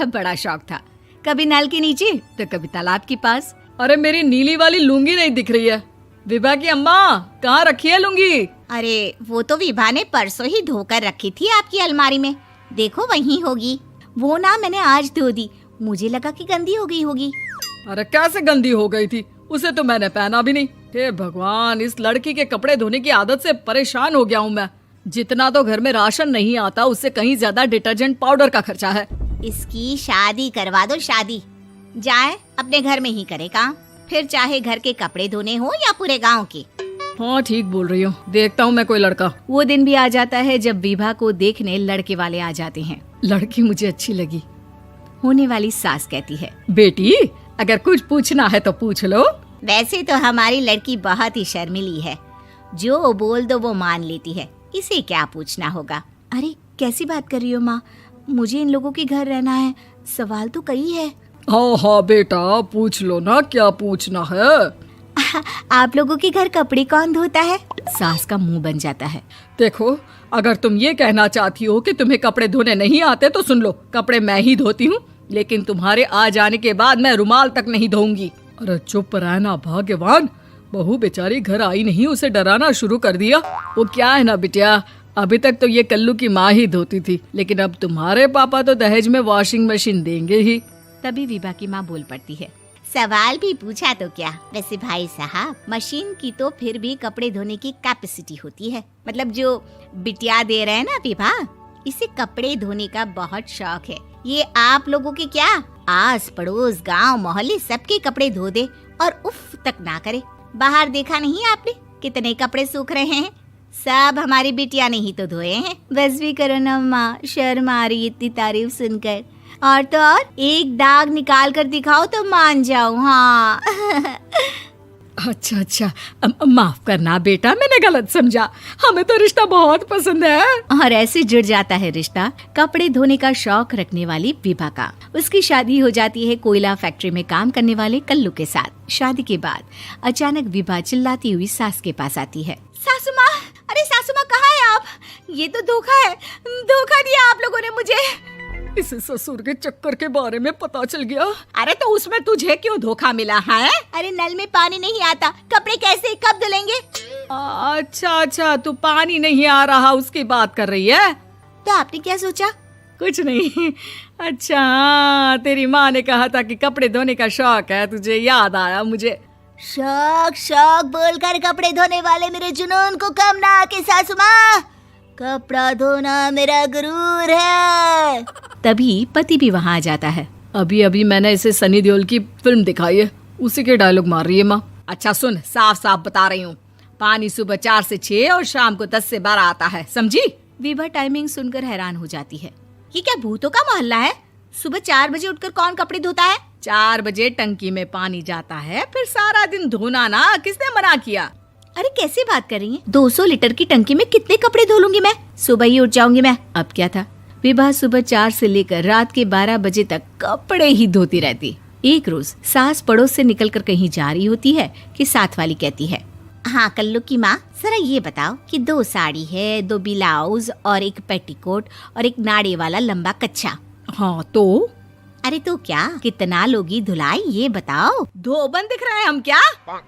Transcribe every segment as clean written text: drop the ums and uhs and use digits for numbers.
बड़ा शौक था, कभी नल के नीचे तो कभी तालाब के पास। अरे मेरी नीली वाली लुंगी नहीं दिख रही है। विभा की अम्मा, कहाँ रखी है लुंगी? अरे वो तो विभा ने परसों ही धोकर रखी थी आपकी अलमारी में, देखो वहीं होगी। वो ना मैंने आज धो दी, मुझे लगा कि गंदी हो गई होगी। अरे कैसे गंदी हो गई थी, उसे तो मैंने पहना भी नहीं। हे भगवान, इस लड़की के कपड़े धोने की आदत से परेशान हो गया हूँ मैं। जितना तो घर में राशन नहीं आता, उससे कहीं ज्यादा डिटर्जेंट पाउडर का खर्चा है। इसकी शादी करवा दो, शादी। जाए अपने घर में ही करे काम, फिर चाहे घर के कपड़े धोने हो या पूरे गांव के। हाँ ठीक बोल रही हो, देखता हूँ मैं कोई लड़का। वो दिन भी आ जाता है जब विभा को देखने लड़के वाले आ जाते हैं। लड़की मुझे अच्छी लगी। होने वाली सास कहती है, बेटी अगर कुछ पूछना है तो पूछ लो। वैसे तो हमारी लड़की बहुत ही शर्मीली है, जो बोल दो वो मान लेती है, इसे क्या पूछना होगा। अरे कैसी बात कर रही हो माँ, मुझे इन लोगों के घर रहना है, सवाल तो कई है। हाँ हाँ बेटा, पूछ लो ना, क्या पूछना है। आप लोगों के घर कपड़े कौन धोता है? सास का मुंह बन जाता है। देखो, अगर तुम ये कहना चाहती हो कि तुम्हें कपड़े धोने नहीं आते तो सुन लो, कपड़े मैं ही धोती हूँ, लेकिन तुम्हारे आ जाने के बाद मैं रुमाल तक नहीं धोऊंगी। अरे चुप रहना भाग्यवान, बहू बेचारी घर आई नहीं, उसे डराना शुरू कर दिया। वो क्या है ना बिटिया, अभी तक तो ये कल्लू की माँ ही धोती थी, लेकिन अब तुम्हारे पापा तो दहेज में वॉशिंग मशीन देंगे ही। तभी विभा की माँ बोल पड़ती है, सवाल भी पूछा तो क्या। वैसे भाई साहब, मशीन की तो फिर भी कपड़े धोने की कैपेसिटी होती है। मतलब जो बिटिया दे रहे हैं ना विभा, इसे कपड़े धोने का बहुत शौक है। ये आप लोगों के क्या, आस पड़ोस गांव मोहल्ले सबके कपड़े धो दे और उफ तक ना करे। बाहर देखा नहीं आपने कितने कपड़े सूख रहे हैं, सब हमारी बिटिया ने ही तो धोए हैं। बस भी करो ना माँ, शर्म आ रही इतनी तारीफ सुनकर। और तो और एक दाग निकाल कर दिखाओ तो मान जाऊं। हाँ अच्छा, माफ करना बेटा, मैंने गलत समझा, हमें तो रिश्ता बहुत पसंद है। और ऐसे जुड़ जाता है रिश्ता कपड़े धोने का शौक रखने वाली विभा का। उसकी शादी हो जाती है कोयला फैक्ट्री में काम करने वाले कल्लू के साथ। शादी के बाद अचानक विभा चिल्लाती हुई सास के पास आती है। सासू माँ, अरे सासू माँ कहाँ है आप? ये तो धोखा है, धोखा दिया आप लोगों ने मुझे। इसे ससुर के चक्कर के बारे में पता चल गया। अरे तो उसमें तुझे क्यों धोखा मिला है? अरे नल में पानी नहीं आता, कपड़े कैसे कब धुलेंगे? अच्छा, तू पानी नहीं आ रहा उसकी बात कर रही है। तो आपने क्या सोचा? कुछ नहीं। अच्छा, तेरी माँ ने कहा था कि कपड़े धोने का शौक है तुझे, याद आया मुझे। शौक बोलकर कपड़े धोने वाले मेरे जुनून को कम ना आके सासू माँ, कपड़ा धोना मेरा गुरूर है। तभी पति भी वहाँ आ जाता है। अभी मैंने इसे सनी देओल की फिल्म दिखाई है, उसी के डायलॉग मार रही है माँ। अच्छा सुन, साफ साफ बता रही हूँ, पानी सुबह 4 से 6 और शाम को 10 से 12 आता है, समझी? विभा टाइमिंग सुनकर हैरान हो जाती है। ये क्या भूतों का मोहल्ला है? सुबह 4 बजे उठकर कौन कपड़े धोता है? 4 बजे टंकी में पानी जाता है, फिर सारा दिन धोना ना, किसने मना किया? अरे कैसी बात कर रही हैं? 200 लीटर की टंकी में कितने कपड़े धो लूंगी मैं, सुबह ही उठ जाऊंगी मैं। अब क्या था, विभा सुबह 4 से लेकर रात के 12 बजे तक कपड़े ही धोती रहती। एक रोज सास पड़ोस से निकलकर कहीं जा रही होती है कि साथ वाली कहती है, हाँ कल्लू की माँ, जरा ये बताओ कि 2 साड़ी है, 2 ब्लाउज और एक पेटीकोट और एक नाड़े वाला लंबा कच्छा। हाँ तो? अरे तो क्या, कितना लोगी धुलाई ये बताओ। धोबन दिख रहे हैं हम क्या?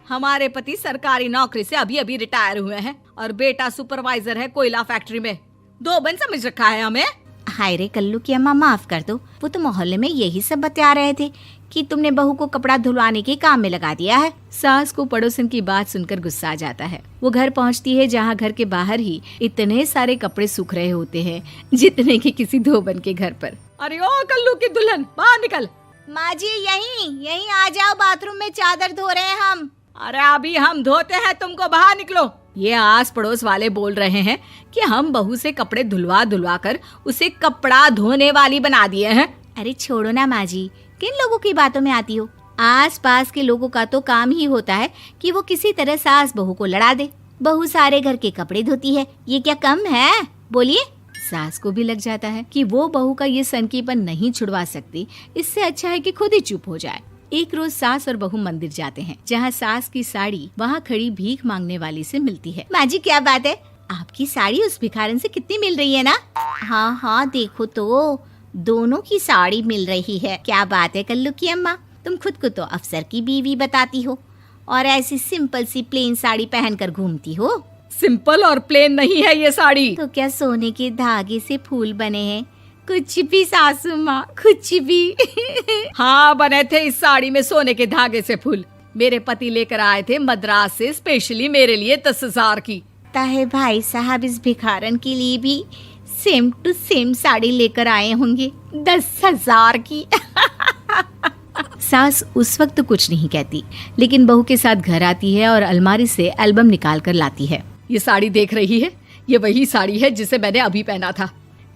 हमारे पति सरकारी नौकरी से अभी रिटायर हुए हैं और बेटा सुपरवाइजर है कोयला फैक्ट्री में। धोबन समझ रखा है हमें? हाय रे कल्लू की अम्मा, माफ कर दो, वो तो मोहल्ले में यही सब बता रहे थे कि तुमने बहू को कपड़ा धुलवाने के काम में लगा दिया है। सास को पड़ोसन की बात सुनकर गुस्सा आ जाता है। वो घर पहुंचती है जहां घर के बाहर ही इतने सारे कपड़े सूख रहे होते हैं जितने कि किसी धोबन के घर पर। अरे ओ कल्लू की दुल्हन, बाहर निकल। माँ जी यहीं आ जाओ, बाथरूम में चादर धो रहे हैं हम। अरे अभी हम धोते हैं, तुमको बाहर निकलो। ये आस पड़ोस वाले बोल रहे हैं कि हम बहू से कपड़े धुलवा कर उसे कपड़ा धोने वाली बना दिए हैं। अरे छोड़ो ना माँ जी, किन लोगों की बातों में आती हो? आस पास के लोगों का तो काम ही होता है कि वो किसी तरह सास बहू को लड़ा दे। बहू सारे घर के कपड़े धोती है, ये क्या कम है? बोलिए। सास को भी लग जाता है कि वो बहू का ये सनकीपन नहीं छुड़वा सकती, इससे अच्छा है कि खुद ही चुप हो जाए। एक रोज सास और बहू मंदिर जाते हैं, जहाँ सास की साड़ी वहाँ खड़ी भीख मांगने वाली से मिलती है। माँ जी क्या बात है, आपकी साड़ी उस भिखारन से कितनी मिल रही है ना? हाँ देखो तो दोनों की साड़ी मिल रही है। क्या बात है कल्लू की अम्मा, तुम खुद को तो अफसर की बीवी बताती हो और ऐसी सिंपल सी प्लेन साड़ी पहनकर घूमती हो। सिंपल और प्लेन नहीं है ये साड़ी। तो क्या सोने के धागे से फूल बने हैं? कुछ भी सासू माँ, कुछ भी। हाँ, बने थे इस साड़ी में सोने के धागे से फूल। मेरे पति लेकर आए थे मद्रास से स्पेशली मेरे लिए 10,000 की। ताहे भाई साहब इस भिखारन के लिए भी सेम टू सेम साड़ी लेकर आए होंगे 10,000 की। सास उस वक्त तो कुछ नहीं कहती, लेकिन बहू के साथ घर आती है और अलमारी से एल्बम निकाल कर लाती है। ये साड़ी देख रही है, ये वही साड़ी है जिसे मैंने अभी पहना था।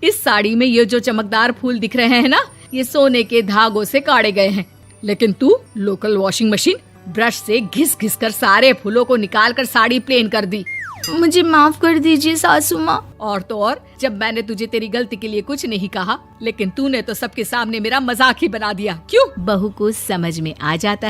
इस साड़ी में ये जो चमकदार फूल दिख रहे हैं ना, ये सोने के धागों से काटे गए हैं। लेकिन तू लोकल वॉशिंग मशीन ब्रश से घिस घिस कर सारे फूलों को निकाल कर साड़ी प्लेन कर दी। मुझे माफ कर दीजिए सासू माँ। और तो और, जब मैंने तुझे तेरी गलती के लिए कुछ नहीं कहा, लेकिन तूने तो सबके सामने मेरा मजाक ही बना दिया। क्यों? बहू को समझ में आ जाता